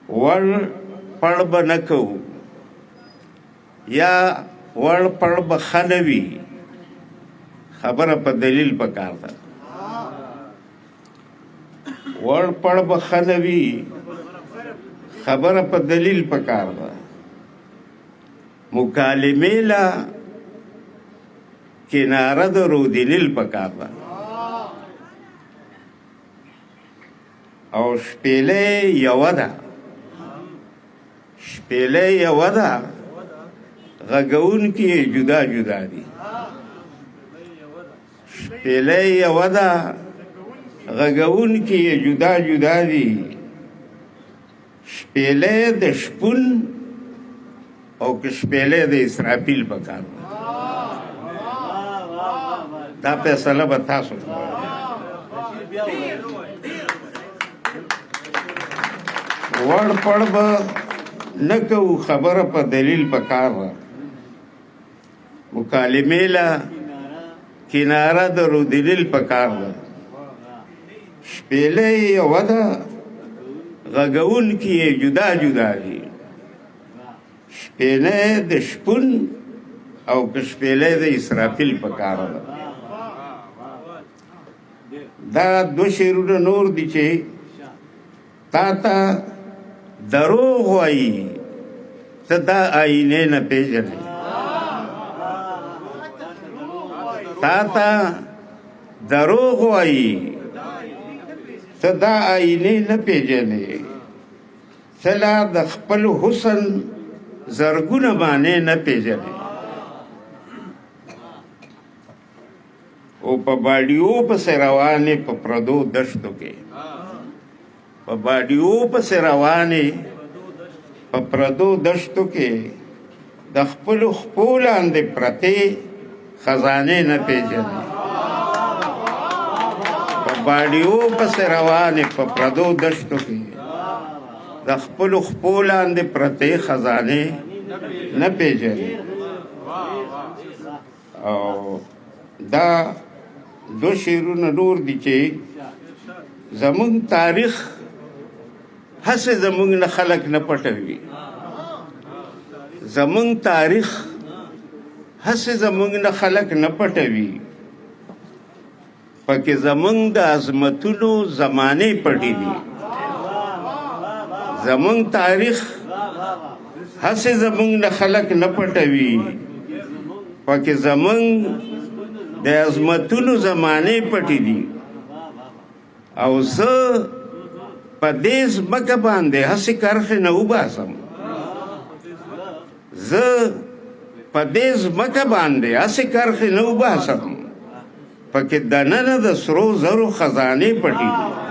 وړ پړ به نه کوو یا وړ پړ به ښه نه وي خبره په دلیل پکار ده وړ پړ به ښه نه وي خبره په دلیل پکار ده مکالمې له کناره د رودلیل پکار ده او شپېلې یوه ده شپېلې یوه ده غږونکي یې جدا جدا دي شپېلې یوه ده غږونکي یې جدا جدا دي شپېلې د شپون او که شپېلې د اسرافیل پکار ده دا فیصله به تاسو وړ پړ به نه کوو خبره په دلیل پکار ده مکالمې له کناره د رودلیل پکار ده شپېلې یوه ده غږونکي یې جدا جدا دي شپېلې د شپون او که شپېلې د اسرافیل پکار ده دا دو شعرونه نور دي چې تا ته دروغ وایي ته دا آینې نه پېژنې تا ته دروغ وایي ته دا آینې نه پېژنې ته لا د خپل حسن زرګونه باندې نه پېژنې او په باډیو پسې روانې په پردو دشتو کې په باډیو پسې روانې په پردو دشتو کې د خپلو خپو لاندې پرتې خزانې نه پېژنې په باډیو پسې روانې په پردو دشتو کې د خپلو خپو لاندې پرتې خزانې نه پېژنې او دا دو شعرونه نور دي چې زمونږ تاریخ هسې زمونږ نه خلک نه پټوي زمونږ تاریخ هسې زمونږ نه خلک نه پټوي پکې زمونږ د عظمتونو زمانې پټې دي زمونږ تاریخ هسې زمونږ نه خلک نه پټوي پکې زمونږ د عظمتونو زمانې پټې دي او زه په دې ځمکه باندې هسې کرښې نه وباسم زه په دې ځمکه باندې هسې کرښې نه وباسم پکې دننه د سرو زرو خزانې پټې دي